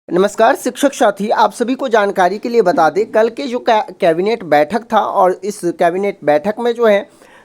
नमस्कार शिक्षक साथी, आप सभी को जानकारी के लिए बता दें, कल के जो कैबिनेट बैठक था और इस कैबिनेट बैठक में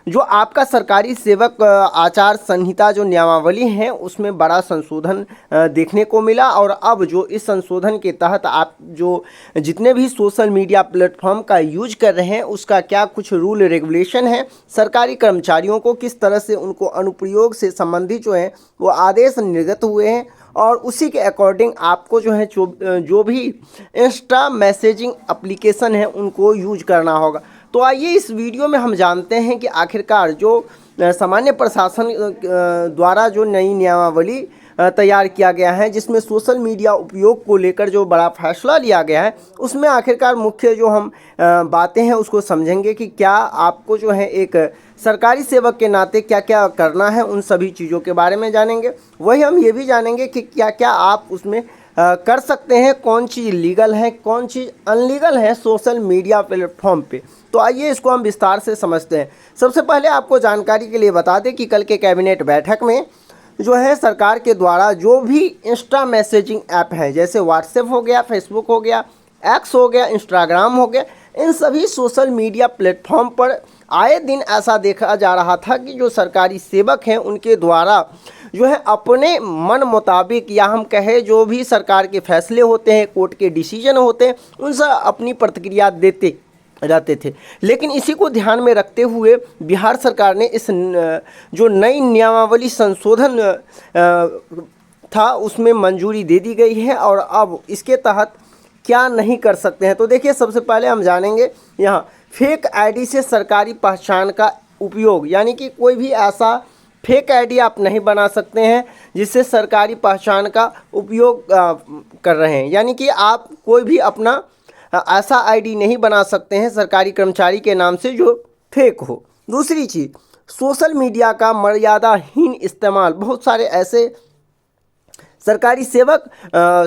जो आपका सरकारी सेवक आचार संहिता जो नियमावली है उसमें बड़ा संशोधन देखने को मिला। और अब जो इस संशोधन के तहत आप जो जितने भी सोशल मीडिया प्लेटफॉर्म का यूज कर रहे हैं उसका क्या कुछ रूल रेगुलेशन है, सरकारी कर्मचारियों को किस तरह से उनको अनुप्रयोग से संबंधित जो है वो आदेश निर्गत हुए हैं और उसी के अकॉर्डिंग आपको जो भी इंस्टा मैसेजिंग एप्लीकेशन है उनको यूज करना होगा। तो आइए इस वीडियो में हम जानते हैं कि आखिरकार जो सामान्य प्रशासन द्वारा जो नई नियमावली तैयार किया गया है जिसमें सोशल मीडिया उपयोग को लेकर जो बड़ा फैसला लिया गया है उसमें आखिरकार मुख्य जो हम बातें हैं उसको समझेंगे कि क्या आपको जो है एक सरकारी सेवक के नाते क्या क्या करना है, उन सभी चीज़ों के बारे में जानेंगे। वही हम ये भी जानेंगे कि क्या क्या आप उसमें कर सकते हैं, कौन चीज़ लीगल है कौन चीज़ अनलीगल है सोशल मीडिया प्लेटफॉर्म पे। तो आइए इसको हम विस्तार से समझते हैं। सबसे पहले आपको जानकारी के लिए बता दें कि कल के कैबिनेट बैठक में जो है सरकार के द्वारा जो भी इंस्टा मैसेजिंग ऐप है जैसे व्हाट्सएप हो गया, फेसबुक हो गया, एक्स हो गया, इंस्टाग्राम हो गया, इन सभी सोशल मीडिया प्लेटफॉर्म पर आए दिन ऐसा देखा जा रहा था कि जो सरकारी सेवक हैं उनके द्वारा जो है अपने मन मुताबिक या हम कहें जो भी सरकार के फैसले होते हैं, कोर्ट के डिसीजन होते हैं, उनसे अपनी प्रतिक्रिया देते रहते थे। लेकिन इसी को ध्यान में रखते हुए बिहार सरकार ने इस जो नई नियमावली संशोधन था उसमें मंजूरी दे दी गई है और अब इसके तहत क्या नहीं कर सकते हैं। तो देखिए, सबसे पहले हम जानेंगे यहाँ फेक आईडी से सरकारी पहचान का उपयोग, यानी कि कोई भी ऐसा फेक आईडी आप नहीं बना सकते हैं जिससे सरकारी पहचान का उपयोग कर रहे हैं। यानी कि आप कोई भी अपना ऐसा आईडी नहीं बना सकते हैं सरकारी कर्मचारी के नाम से जो फेक हो। दूसरी चीज़, सोशल मीडिया का मर्यादाहीन इस्तेमाल। बहुत सारे ऐसे सरकारी सेवक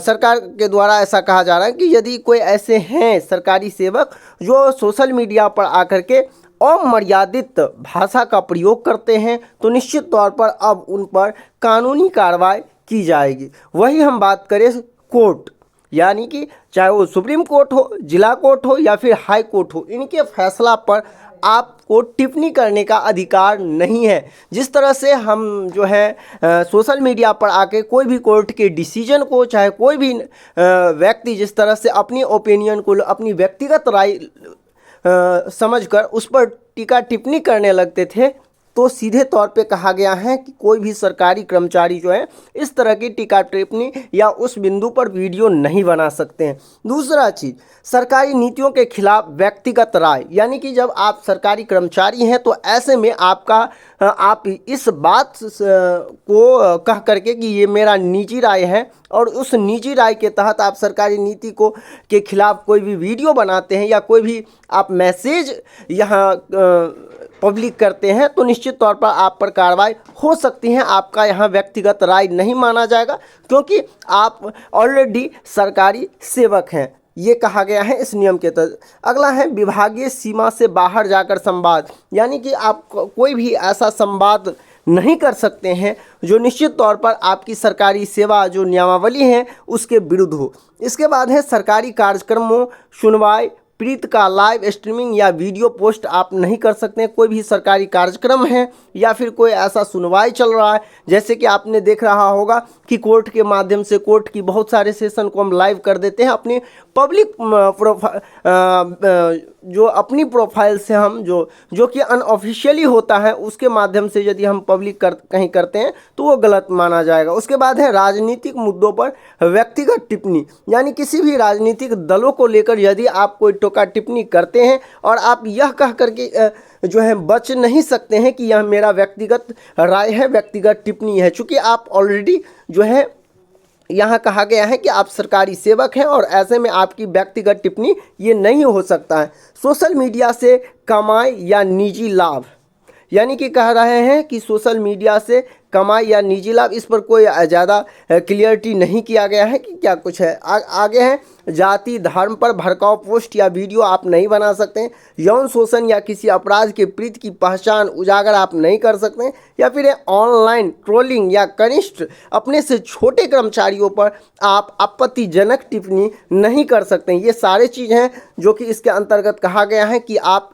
सरकार के द्वारा ऐसा कहा जा रहा है कि यदि कोई ऐसे हैं सरकारी सेवक जो सोशल मीडिया पर आकर के अमर्यादित भाषा का प्रयोग करते हैं तो निश्चित तौर पर अब उन पर कानूनी कार्रवाई की जाएगी। वही हम बात करें कोर्ट, यानी कि चाहे वो सुप्रीम कोर्ट हो, जिला कोर्ट हो या फिर हाई कोर्ट हो, इनके फैसला पर आपको टिप्पणी करने का अधिकार नहीं है। जिस तरह से हम जो है सोशल मीडिया पर आके कोई भी कोर्ट के डिसीजन को, चाहे कोई भी व्यक्ति जिस तरह से अपनी ओपिनियन को, अपनी व्यक्तिगत राय समझकर उस पर टीका टिप्पणी करने लगते थे, तो सीधे तौर पे कहा गया है कि कोई भी सरकारी कर्मचारी जो है इस तरह की टीका टिप्पणी या उस बिंदु पर वीडियो नहीं बना सकते हैं। दूसरा चीज़, सरकारी नीतियों के खिलाफ व्यक्तिगत राय, यानी कि जब आप सरकारी कर्मचारी हैं तो ऐसे में आप इस बात को कह करके कि ये मेरा निजी राय है और उस निजी राय के तहत आप सरकारी नीति को के खिलाफ कोई भी वीडियो बनाते हैं या कोई भी आप मैसेज यहाँ पब्लिक करते हैं तो निश्चित तौर पर आप पर कार्रवाई हो सकती है। आपका यहाँ व्यक्तिगत राय नहीं माना जाएगा क्योंकि आप ऑलरेडी सरकारी सेवक हैं, ये कहा गया है इस नियम के तहत। अगला है विभागीय सीमा से बाहर जाकर संवाद, यानी कि आप कोई भी ऐसा संवाद नहीं कर सकते हैं जो निश्चित तौर पर आपकी सरकारी सेवा जो नियमावली है उसके विरुद्ध हो। इसके बाद है सरकारी कार्यक्रमों, सुनवाई, प्रीत का लाइव स्ट्रीमिंग या वीडियो पोस्ट आप नहीं कर सकते हैं। कोई भी सरकारी कार्यक्रम है या फिर कोई ऐसा सुनवाई चल रहा है, जैसे कि आपने देख रहा होगा कि कोर्ट के माध्यम से कोर्ट की बहुत सारे सेशन को हम लाइव कर देते हैं अपनी पब्लिक जो अपनी प्रोफाइल से हम जो कि अनऑफिशियली होता है उसके माध्यम से यदि हम पब्लिक कहीं करते हैं तो वो गलत माना जाएगा। उसके बाद है राजनीतिक मुद्दों पर व्यक्तिगत टिप्पणी, यानी किसी भी राजनीतिक दलों को लेकर यदि आप कोई टोका टिप्पणी करते हैं और आप यह कह करके जो है बच नहीं सकते हैं कि यह मेरा व्यक्तिगत राय है, व्यक्तिगत टिप्पणी है, चूँकि आप ऑलरेडी जो है यहाँ कहा गया है कि आप सरकारी सेवक हैं और ऐसे में आपकी व्यक्तिगत टिप्पणी ये नहीं हो सकता है। सोशल मीडिया से कमाई या निजी लाभ, यानी कि कह रहे हैं कि सोशल मीडिया से कमाई या निजी लाभ, इस पर कोई ज़्यादा क्लियरिटी नहीं किया गया है कि क्या कुछ है। आगे है जाति धर्म पर भड़काऊ पोस्ट या वीडियो आप नहीं बना सकते हैं। यौन शोषण या किसी अपराध के पीड़ित की पहचान उजागर आप नहीं कर सकते हैं। या फिर ऑनलाइन ट्रोलिंग या कनिष्ठ अपने से छोटे कर्मचारियों पर आप आपत्तिजनक टिप्पणी नहीं कर सकते हैं। ये सारे चीज़ हैं जो कि इसके अंतर्गत कहा गया है कि आप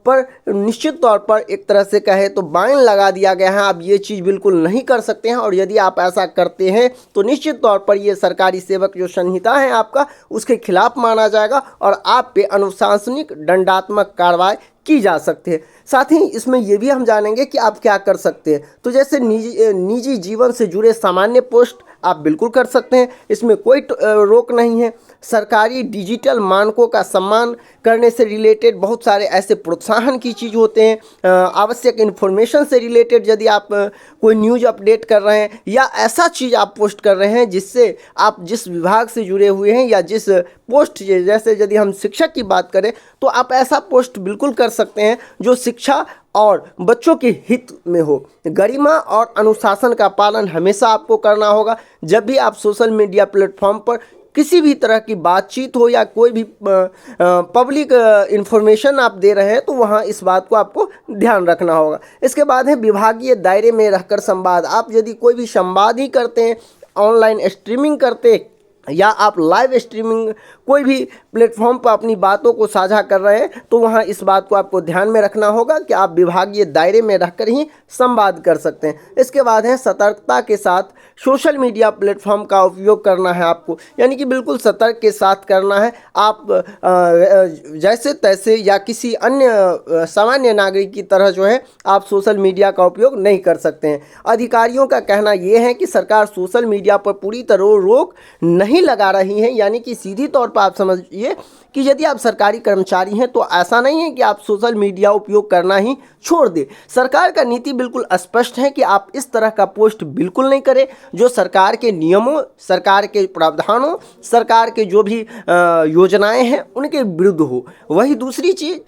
पर निश्चित तौर पर एक तरह से कहे तो बैन लगा दिया गया है। आप ये चीज़ बिल्कुल नहीं कर सकते हैं, और यदि आप ऐसा करते हैं तो निश्चित तौर पर ये सरकारी सेवक जो संहिता है आपका, उसके खिलाफ माना जाएगा और आप पे अनुशासनिक दंडात्मक कार्रवाई की जा सकती है। साथ ही इसमें यह भी हम जानेंगे कि आप क्या कर सकते हैं। तो जैसे निजी जीवन से जुड़े सामान्य पोस्ट आप बिल्कुल कर सकते हैं, इसमें कोई रोक नहीं है। सरकारी डिजिटल मानकों का सम्मान करने से रिलेटेड बहुत सारे ऐसे प्रोत्साहन की चीज़ होते हैं। आवश्यक इन्फॉर्मेशन से रिलेटेड यदि आप कोई न्यूज़ अपडेट कर रहे हैं या ऐसा चीज़ आप पोस्ट कर रहे हैं जिससे आप जिस विभाग से जुड़े हुए हैं या जिस पोस्ट, जैसे यदि हम शिक्षक की बात करें तो आप ऐसा पोस्ट बिल्कुल कर सकते हैं जो शिक्षा और बच्चों के हित में हो। गरिमा और अनुशासन का पालन हमेशा आपको करना होगा। जब भी आप सोशल मीडिया प्लेटफॉर्म पर किसी भी तरह की बातचीत हो या कोई भी पब्लिक इंफॉर्मेशन आप दे रहे हैं तो वहाँ इस बात को आपको ध्यान रखना होगा। इसके बाद है विभागीय दायरे में रहकर संवाद। आप यदि कोई भी संवाद ही करते हैं, ऑनलाइन स्ट्रीमिंग करते या आप लाइव स्ट्रीमिंग कोई भी प्लेटफॉर्म पर अपनी बातों को साझा कर रहे हैं तो वहाँ इस बात को आपको ध्यान में रखना होगा कि आप विभागीय दायरे में रहकर ही संवाद कर सकते हैं। इसके बाद है सतर्कता के साथ सोशल मीडिया प्लेटफॉर्म का उपयोग करना है आपको, यानी कि बिल्कुल सतर्क के साथ करना है। आप जैसे तैसे या किसी अन्य सामान्य नागरिक की तरह जो है आप सोशल मीडिया का उपयोग नहीं कर सकते हैं। अधिकारियों का कहना यह है कि सरकार सोशल मीडिया पर पूरी तरह रोक नहीं लगा रही है, यानी कि सीधी तौर पर आप समझिए कि यदि आप सरकारी कर्मचारी हैं तो ऐसा नहीं है कि आप सोशल मीडिया उपयोग करना ही छोड़ दें। सरकार का नीति बिल्कुल स्पष्ट है कि आप इस तरह का पोस्ट बिल्कुल नहीं करें जो सरकार के नियमों, सरकार के प्रावधानों, सरकार के जो भी योजनाएं हैं उनके विरुद्ध हो। वही दूसरी चीज़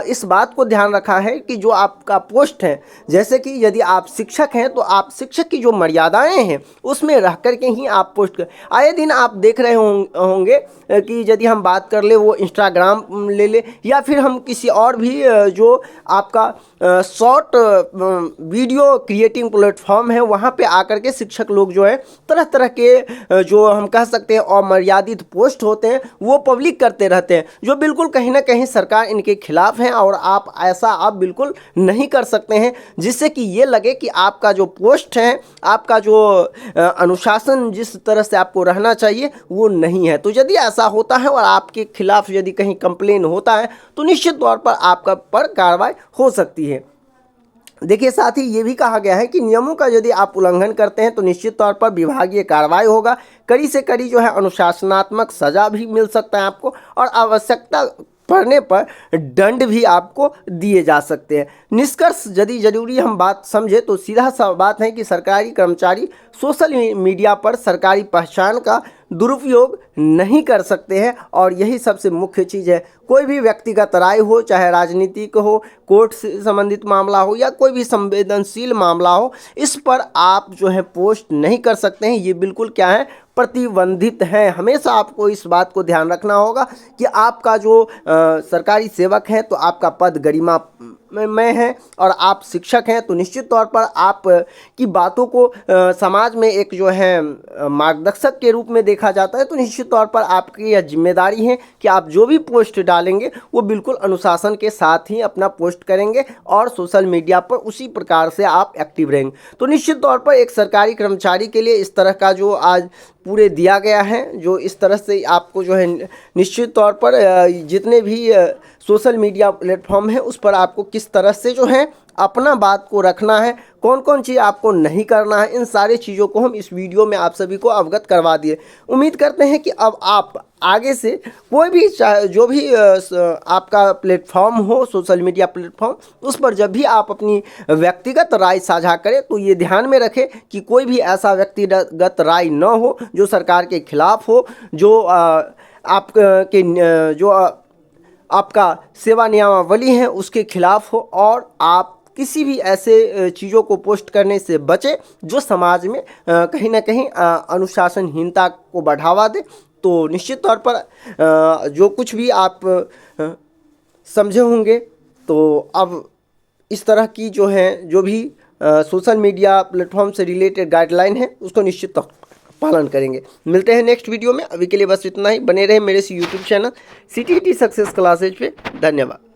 इस बात को ध्यान रखा है कि जो आपका पोस्ट है, जैसे कि यदि आप शिक्षक हैं तो आप शिक्षक की जो मर्यादाएं हैं उसमें रह करके ही आप पोस्ट कर। आए दिन आप देख रहे होंगे कि यदि हम बात कर ले वो इंस्टाग्राम ले ले या फिर हम किसी और भी जो आपका शॉर्ट वीडियो क्रिएटिंग प्लेटफॉर्म है वहाँ पे आकर के शिक्षक लोग जो है तरह तरह के जो हम कह सकते हैं अमर्यादित पोस्ट होते हैं वो पब्लिक करते रहते हैं, जो बिल्कुल कहीं ना कहीं सरकार इनके खिलाफ है और आप ऐसा आप बिल्कुल नहीं कर सकते हैं जिससे कि ये लगे कि आपका जो पोस्ट है, आपका जो अनुशासन जिस तरह से आपको रहना चाहिए वो नहीं है। तो यदि ऐसा होता है और आपके खिलाफ यदि कहीं कंप्लेन होता है तो निश्चित तौर पर आपका पर कार्रवाई हो सकती है। देखिए साथ ही ये भी कहा गया है कि नियमों का यदि आप उल्लंघन करते हैं तो निश्चित तौर पर विभागीय कार्रवाई होगा। कड़ी से कड़ी जो है अनुशासनात्मक सजा भी मिल सकता है आपको और आवश्यकता पड़ने पर दंड भी आपको दिए जा सकते हैं। निष्कर्ष यदि जरूरी हम बात समझे तो सीधा सा बात है कि सरकारी कर्मचारी सोशल मीडिया पर सरकारी पहचान का दुरुपयोग नहीं कर सकते हैं और यही सबसे मुख्य चीज़ है। कोई भी व्यक्तिगत राय हो, चाहे राजनीतिक हो, कोर्ट से संबंधित मामला हो या कोई भी संवेदनशील मामला हो, इस पर आप जो है पोस्ट नहीं कर सकते हैं। ये बिल्कुल क्या है, प्रतिबंधित है। हमेशा आपको इस बात को ध्यान रखना होगा कि आपका जो सरकारी सेवक है तो आपका पद गरिमा में है और आप शिक्षक हैं तो निश्चित तौर पर आप की बातों को समाज में एक जो है मार्गदर्शक के रूप में देखा जाता है। तो निश्चित तौर पर आपकी यह जिम्मेदारी है कि आप जो भी पोस्ट डालेंगे वो बिल्कुल अनुशासन के साथ ही अपना पोस्ट करेंगे और सोशल मीडिया पर उसी प्रकार से आप एक्टिव रहेंगे। तो निश्चित तौर पर एक सरकारी कर्मचारी के लिए इस तरह का जो आज पूरे दिया गया है, जो इस तरह से आपको जो है निश्चित तौर पर जितने भी सोशल मीडिया प्लेटफॉर्म है उस पर आपको किस तरह से जो है अपना बात को रखना है, कौन कौन चीज़ आपको नहीं करना है, इन सारी चीज़ों को हम इस वीडियो में आप सभी को अवगत करवा दिए। उम्मीद करते हैं कि अब आप आगे से कोई भी जो भी आपका प्लेटफॉर्म हो, सोशल मीडिया प्लेटफॉर्म, उस पर जब भी आप अपनी व्यक्तिगत राय साझा करें तो ये ध्यान में रखें कि कोई भी ऐसा व्यक्तिगत राय न हो जो सरकार के खिलाफ हो, जो आपका सेवा नियमावली है उसके खिलाफ हो और आप किसी भी ऐसे चीज़ों को पोस्ट करने से बचें जो समाज में कहीं ना कहीं अनुशासनहीनता को बढ़ावा दे। तो निश्चित तौर पर जो कुछ भी आप समझे होंगे, तो अब इस तरह की जो है जो भी सोशल मीडिया प्लेटफॉर्म से रिलेटेड गाइडलाइन है उसको निश्चित तौर पालन करेंगे। मिलते हैं नेक्स्ट वीडियो में, अभी के लिए बस इतना ही। बने रहे मेरे इस YouTube channel CTET success classes पे। धन्यवाद।